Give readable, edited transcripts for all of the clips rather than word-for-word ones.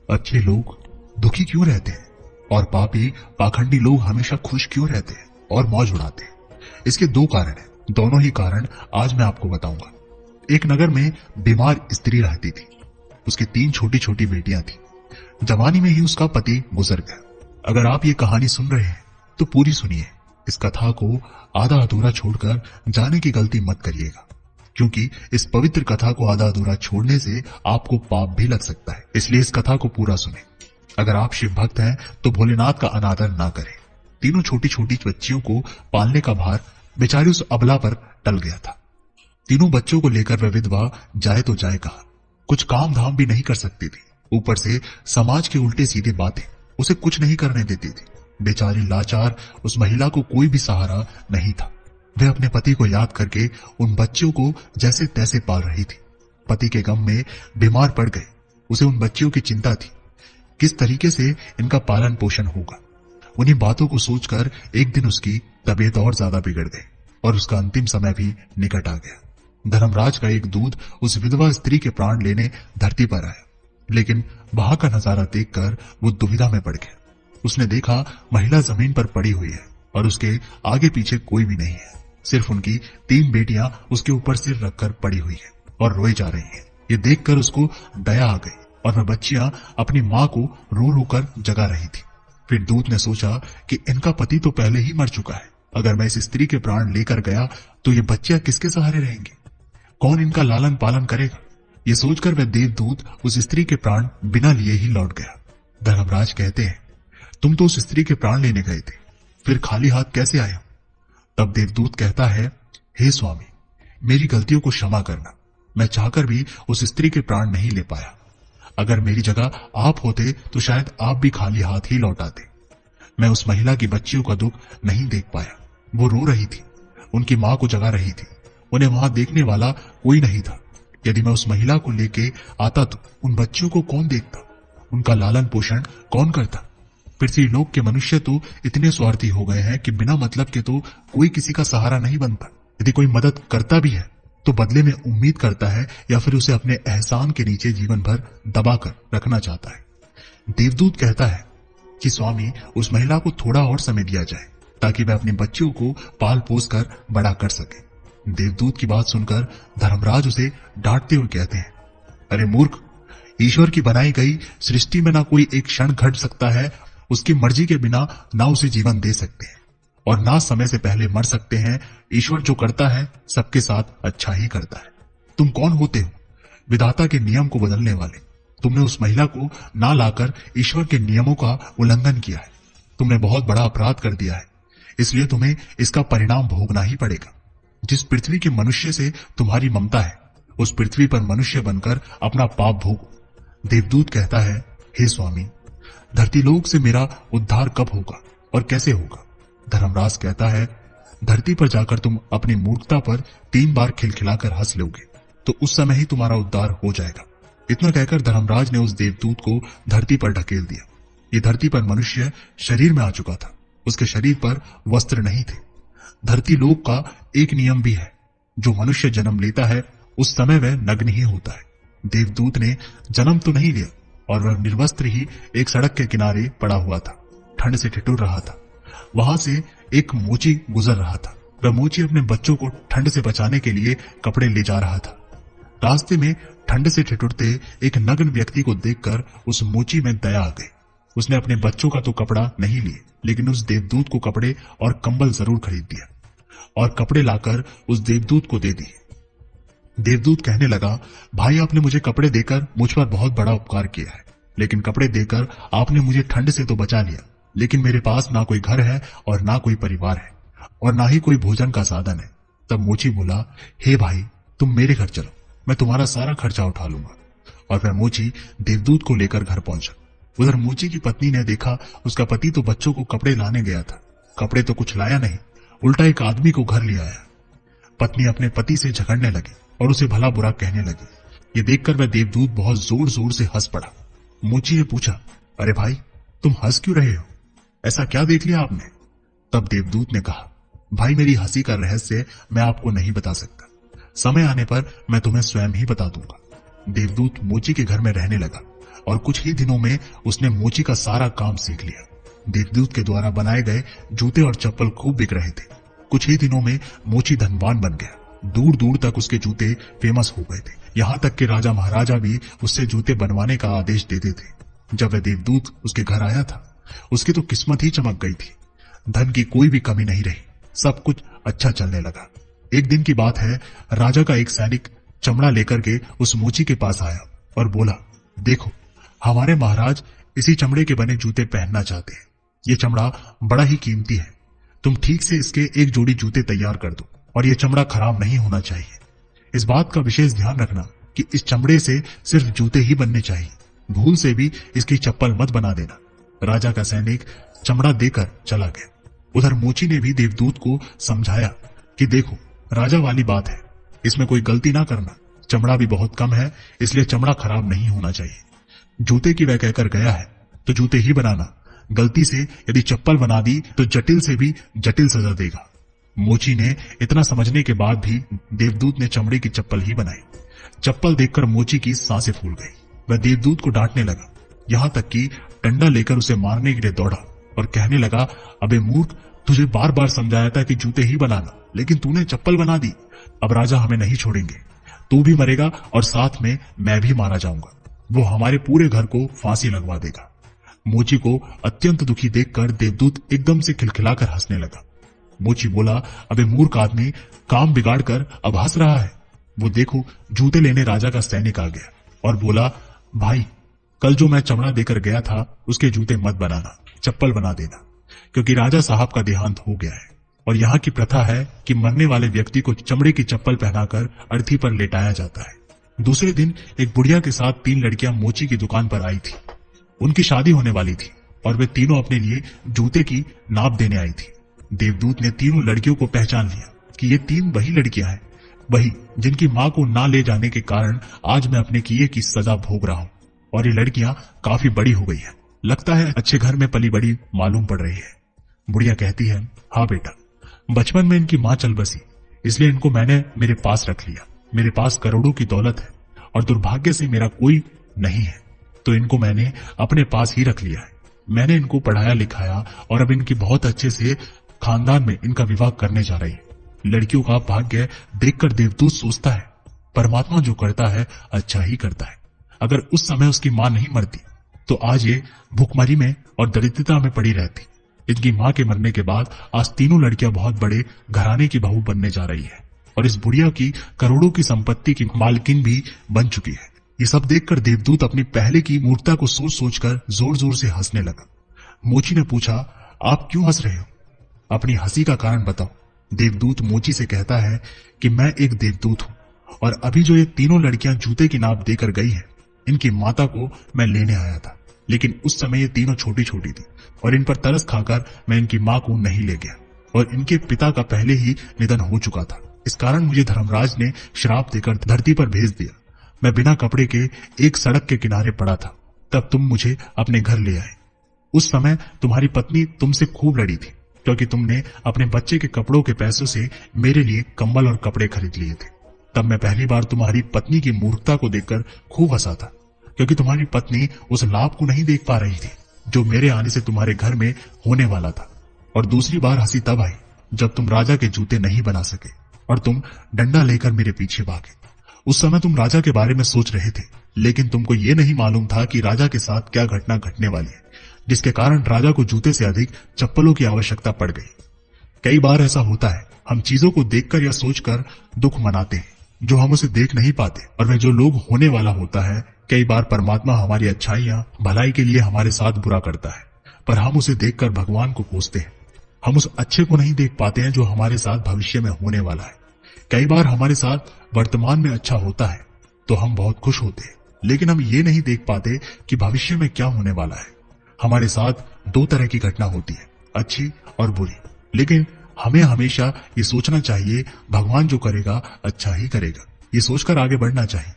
अच्छे लोग दुखी क्यों रहते हैं और पापी पाखंडी लोग हमेशा खुश क्यों रहते हैं और मौज उड़ाते हैं? इसके दो कारण हैं। दोनों ही कारण आज मैं आपको बताऊंगा। एक नगर में बीमार स्त्री रहती थी। उसकी 3 छोटी छोटी बेटियां थी। जवानी में ही उसका पति गुजर गया। अगर आप ये कहानी सुन रहे हैं तो पूरी सुनिए। इस कथा को आधा अधूरा छोड़कर जाने की गलती मत करिएगा, क्योंकि इस पवित्र कथा को आधा अधूरा छोड़ने से आपको पाप भी लग सकता है। इसलिए इस कथा को पूरा सुने। अगर आप शिव भक्त हैं तो भोलेनाथ का अनादर ना करें। तीनों छोटी छोटी बच्चियों को पालने का भार बेचारी उस अबला पर टल गया था। तीनों बच्चों को लेकर वह विधवा जाए तो जाए कहां। कुछ काम धाम भी नहीं कर सकती थी। ऊपर से समाज के उल्टे सीधे बातें उसे कुछ नहीं करने देती थी। बेचारी लाचार उस महिला को कोई भी सहारा नहीं था। वह अपने पति को याद करके उन बच्चों को जैसे तैसे पाल रही थी। पति के गम में बीमार पड़ गए। उसे उन बच्चियों की चिंता थी, किस तरीके से इनका पालन पोषण होगा। उन्हीं बातों को सोचकर एक दिन उसकी तबीयत और ज्यादा बिगड़ गई और उसका अंतिम समय भी निकट आ गया। धर्मराज का एक दूत उस विधवा स्त्री के प्राण लेने धरती पर आया, लेकिन वहां का नजारा देखकर वो दुविधा में पड़ गया। उसने देखा महिला जमीन पर पड़ी हुई है और उसके आगे पीछे कोई भी नहीं है। सिर्फ उनकी 3 बेटियां उसके ऊपर सिर रखकर पड़ी हुई है और रोई जा रही हैं। ये देखकर उसको दया आ गई और वह बच्चियां अपनी मां को रो रो कर जगा रही थी। फिर दूत ने सोचा कि इनका पति तो पहले ही मर चुका है। अगर मैं इस स्त्री के प्राण लेकर गया तो ये बच्चियां किसके सहारे रहेंगी? कौन इनका लालन पालन करेगा? ये सोचकर वह देवदूत उस स्त्री के प्राण बिना लिए ही लौट गया। धर्मराज कहते हैं, तुम तो उस स्त्री के प्राण लेने गए थे, फिर खाली हाथ कैसे आए? तब देवदूत कहता है, हे स्वामी, मेरी गलतियों को क्षमा करना। मैं चाहकर भी उस स्त्री के प्राण नहीं ले पाया। अगर मेरी जगह आप होते तो शायद आप भी खाली हाथ ही लौट आते। मैं उस महिला की बच्चियों का दुख नहीं देख पाया। वो रो रही थी, उनकी मां को जगा रही थी। उन्हें वहां देखने वाला कोई नहीं था। यदि मैं उस महिला को लेके आता तो उन बच्चियों को कौन देखता? उनका लालन पोषण कौन करता? पृथ्वीलोक के मनुष्य तो इतने स्वार्थी हो गए हैं कि बिना मतलब के तो कोई किसी का सहारा नहीं बनता। यदि कोई मदद करता भी है तो बदले में उम्मीद करता है या फिर उसे अपने एहसान के नीचे जीवन भर दबाकर रखना चाहता है। देवदूत कहता है कि स्वामी, उस महिला को थोड़ा और समय दिया जाए ताकि वह अपने बच्चों को पाल पोस कर बड़ा कर सके। देवदूत की बात सुनकर धर्मराज उसे डांटते हुए कहते हैं, अरे मूर्ख, ईश्वर की बनाई गई सृष्टि में ना कोई एक क्षण घट सकता है। उसकी मर्जी के बिना ना उसे जीवन दे सकते हैं और ना समय से पहले मर सकते हैं। ईश्वर जो करता है सबके साथ अच्छा ही करता है। तुम कौन होते हो विधाता के नियम को बदलने वाले? तुमने उस महिला को ना लाकर ईश्वर के नियमों का उल्लंघन किया है। तुमने बहुत बड़ा अपराध कर दिया है, इसलिए तुम्हें इसका परिणाम भोगना ही पड़ेगा। जिस पृथ्वी के मनुष्य से तुम्हारी ममता है, उस पृथ्वी पर मनुष्य बनकर अपना पाप भोगो। देवदूत कहता है, हे स्वामी, धरती लोक से मेरा उद्धार कब होगा और कैसे होगा? धर्मराज कहता है, धरती पर जाकर तुम अपनी मूर्खता पर 3 बार खिलखिलाकर हंस लोगे तो उस समय ही तुम्हारा उद्धार हो जाएगा। इतना कहकर धर्मराज ने उस देवदूत को धरती पर ढकेल दिया। ये धरती पर मनुष्य शरीर में आ चुका था। उसके शरीर पर वस्त्र नहीं थे। धरती लोक का एक नियम भी है, जो मनुष्य जन्म लेता है उस समय वह नग्न ही होता है। देवदूत ने जन्म तो नहीं लिया और वह निर्वस्त्र ही एक सड़क के किनारे पड़ा हुआ था। ठंड से ठिठुर रहा था। वहां से एक मोची गुजर रहा था। वह मोची अपने बच्चों को ठंड से बचाने के लिए कपड़े ले जा रहा था। रास्ते में ठंड से ठिठुरते एक नग्न व्यक्ति को देखकर उस मोची में दया आ गई। उसने अपने बच्चों का तो कपड़ा नहीं लिए, लेकिन उस देवदूत को कपड़े और कंबल जरूर खरीद दिया और कपड़े लाकर उस देवदूत को दे दिए। देवदूत कहने लगा, भाई, आपने मुझे कपड़े देकर मुझ पर बहुत बड़ा उपकार किया है, लेकिन कपड़े देकर आपने मुझे ठंड से तो बचा लिया, लेकिन मेरे पास ना कोई घर है और ना कोई परिवार है और ना ही कोई भोजन का साधन है। तब मोची बोला, हे भाई, तुम मेरे घर चलो, मैं तुम्हारा सारा खर्चा उठा लूंगा। और फिर मोची देवदूत को लेकर घर पहुंचा। उधर मोची की पत्नी ने देखा उसका पति तो बच्चों को कपड़े लाने गया था। कपड़े तो कुछ लाया नहीं, उल्टा एक आदमी को घर ले आया। पत्नी अपने पति से झगड़ने लगी और उसे भला बुरा कहने लगी। ये देखकर वह देवदूत बहुत जोर जोर से हंस पड़ा। मोची ने पूछा, अरे भाई, तुम हंस क्यों रहे हो? ऐसा क्या देख लिया आपने? तब देवदूत ने कहा, भाई, मेरी हंसी का रहस्य मैं आपको नहीं बता सकता। समय आने पर मैं तुम्हें स्वयं ही बता दूंगा। देवदूत मोची के घर में रहने लगा। और कुछ ही दिनों में उसने मोची का सारा काम सीख लिया। देवदूत के द्वारा बनाए गए जूते और चप्पल खूब बिक रहे थे। कुछ ही दिनों में मोची धनवान बन गया। दूर दूर तक उसके जूते फेमस हो गए थे। यहाँ तक कि राजा महाराजा भी उससे जूते बनवाने का आदेश देते थे। जब वह देवदूत उसके घर आया था, उसकी तो किस्मत ही चमक गई थी। धन की कोई भी कमी नहीं रही, सब कुछ अच्छा चलने लगा। एक दिन की बात है, राजा का एक सैनिक चमड़ा लेकर के उस मोची के पास आया और बोला, देखो, हमारे महाराज इसी चमड़े के बने जूते पहनना चाहते हैं। ये चमड़ा बड़ा ही कीमती है। तुम ठीक से इसके एक जोड़ी जूते तैयार कर दो और ये चमड़ा खराब नहीं होना चाहिए। इस बात का विशेष ध्यान रखना कि इस चमड़े से सिर्फ जूते ही बनने चाहिए। भूल से भी इसकी चप्पल मत बना देना। राजा का सैनिक चमड़ा देकर चला गया। उधर मोची ने भी देवदूत को समझाया कि देखो, राजा वाली बात है, इसमें कोई गलती ना करना। चमड़ा भी बहुत कम है, इसलिए चमड़ा खराब नहीं होना चाहिए। जूते की वह कहकर गया है तो जूते ही बनाना। गलती से यदि चप्पल बना दी तो जटिल से भी जटिल सजा देगा। मोची ने इतना समझने के बाद भी देवदूत ने चमड़े की चप्पल ही बनाई। चप्पल देखकर मोची की सांसें फूल गई। वह देवदूत को डांटने लगा, यहाँ तक कि डंडा लेकर उसे मारने के लिए दौड़ा और कहने लगा, अबे मूर्ख, तुझे बार बार समझाया था कि जूते ही बनाना, लेकिन तूने चप्पल बना दी। अब राजा हमें नहीं छोड़ेंगे, तू भी मरेगा और साथ में मैं भी मारा जाऊंगा। वो हमारे पूरे घर को फांसी लगवा देगा। मोची को अत्यंत दुखी देखकर देवदूत एकदम से खिलखिलाकर हंसने लगा। मोची बोला, अबे मूर्ख आदमी, काम बिगाड़कर अब हंस रहा है। वो देखो, जूते लेने राजा का सैनिक आ गया और बोला, भाई, कल जो मैं चमड़ा देकर गया था उसके जूते मत बनाना, चप्पल बना देना, क्योंकि राजा साहब का देहांत हो गया है और यहाँ की प्रथा है कि मरने वाले व्यक्ति को चमड़े की चप्पल पहनाकर अर्थी पर लेटाया जाता है। दूसरे दिन एक बुढ़िया के साथ 3 लड़कियां मोची की दुकान पर आई थी। उनकी शादी होने वाली थी और वे तीनों अपने लिए जूते की नाप देने आई थी। देवदूत ने तीनों लड़कियों को पहचान लिया कि ये 3 वही लड़कियां हैं, वही जिनकी मां को ना ले जाने के कारण आज मैं अपने किए की सजा भोग रहा हूं। और ये लड़कियां काफी बड़ी हो गई है, लगता है अच्छे घर में पली बड़ी मालूम पड़ रही है। बुढ़िया कहती है, हाँ बेटा, बचपन में इनकी मां चल बसी, इसलिए इनको मैंने मेरे पास रख लिया। मेरे पास करोड़ों की दौलत है और दुर्भाग्य से मेरा कोई नहीं है, तो इनको मैंने अपने पास ही रख लिया है। मैंने इनको पढ़ाया लिखाया और अब इनकी बहुत अच्छे से खानदान में इनका विवाह करने जा रही है। लड़कियों का भाग्य देखकर देवदूत सोचता है, परमात्मा जो करता है अच्छा ही करता है। अगर उस समय उसकी मां नहीं मरती तो आज ये भूखमरी में और दरिद्रता में पड़ी रहती। इनकी मां के मरने के बाद आज तीनों लड़कियां बहुत बड़े घराने की बहू बनने जा रही है और इस बुढ़िया की करोड़ों की संपत्ति की मालकिन भी बन चुकी है। ये सब देखकर देवदूत अपनी पहले की मूर्खता को सोच सोचकर जोर जोर से हंसने लगा। मोची ने पूछा, आप क्यों हंस रहे हो? अपनी हंसी का कारण बताओ। देवदूत मोची से कहता है कि मैं एक देवदूत हूं और अभी जो ये तीनों लड़कियां जूते की नाप देकर गई हैं, इनकी माता को मैं लेने आया था, लेकिन उस समय ये तीनों छोटी छोटी थी और इन पर तरस खाकर मैं इनकी मां को नहीं ले गया और इनके पिता का पहले ही निधन हो चुका था। इस कारण मुझे धर्मराज ने श्राप देकर धरती पर भेज दिया। मैं बिना कपड़े के एक सड़क के किनारे पड़ा था, तब तुम मुझे अपने घर ले आए। उस समय तुम्हारी पत्नी तुमसे खूब लड़ी थी क्योंकि तुमने अपने बच्चे के कपड़ों के पैसों से मेरे लिए कंबल और कपड़े खरीद लिए थे। तब मैं पहली बार तुम्हारी पत्नी की मूर्खता को देखकर खूब हंसा था, क्योंकि तुम्हारी पत्नी उस लाभ को नहीं देख पा रही थी जो मेरे आने से तुम्हारे घर में होने वाला था। और दूसरी बार हंसी तब आई जब तुम राजा के जूते नहीं बना सके और तुम डंडा लेकर मेरे पीछे भागे। उस समय तुम राजा के बारे में सोच रहे थे, लेकिन तुमको ये नहीं मालूम था कि राजा के साथ क्या घटना घटने वाली है, जिसके कारण राजा को जूते से अधिक चप्पलों की आवश्यकता पड़ गई। कई बार ऐसा होता है, हम चीजों को देखकर या सोचकर दुख मनाते हैं जो हम उसे देख नहीं पाते, और वह जो लोग होने वाला होता है, कई बार परमात्मा हमारी अच्छाइयां भलाई के लिए हमारे साथ बुरा करता है, पर हम उसे देखकर भगवान को कोसते हैं। हम उस अच्छे को नहीं देख पाते हैं जो हमारे साथ भविष्य में होने वाला है। कई बार हमारे साथ वर्तमान में अच्छा होता है तो हम बहुत खुश होते हैं, लेकिन हम ये नहीं देख पाते कि भविष्य में क्या होने वाला है। हमारे साथ 2 तरह की घटना होती है, अच्छी और बुरी, लेकिन हमें हमेशा ये सोचना चाहिए भगवान जो करेगा अच्छा ही करेगा। ये सोचकर आगे बढ़ना चाहिए।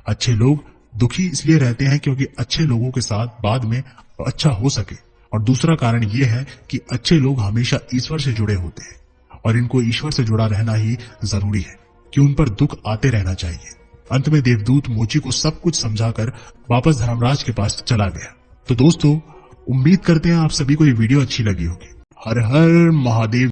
अच्छे लोग दुखी इसलिए रहते हैं क्योंकि अच्छे लोगों के साथ बाद में अच्छा हो सके, और दूसरा कारण यह है कि अच्छे लोग हमेशा ईश्वर से जुड़े होते हैं और इनको ईश्वर से जुड़ा रहना ही जरूरी है कि उन पर दुख आते रहना चाहिए। अंत में देवदूत मोची को सब कुछ समझाकर वापस धर्मराज के पास चला गया। तो दोस्तों, उम्मीद करते हैं आप सभी को ये वीडियो अच्छी लगी होगी। हर हर महादेव।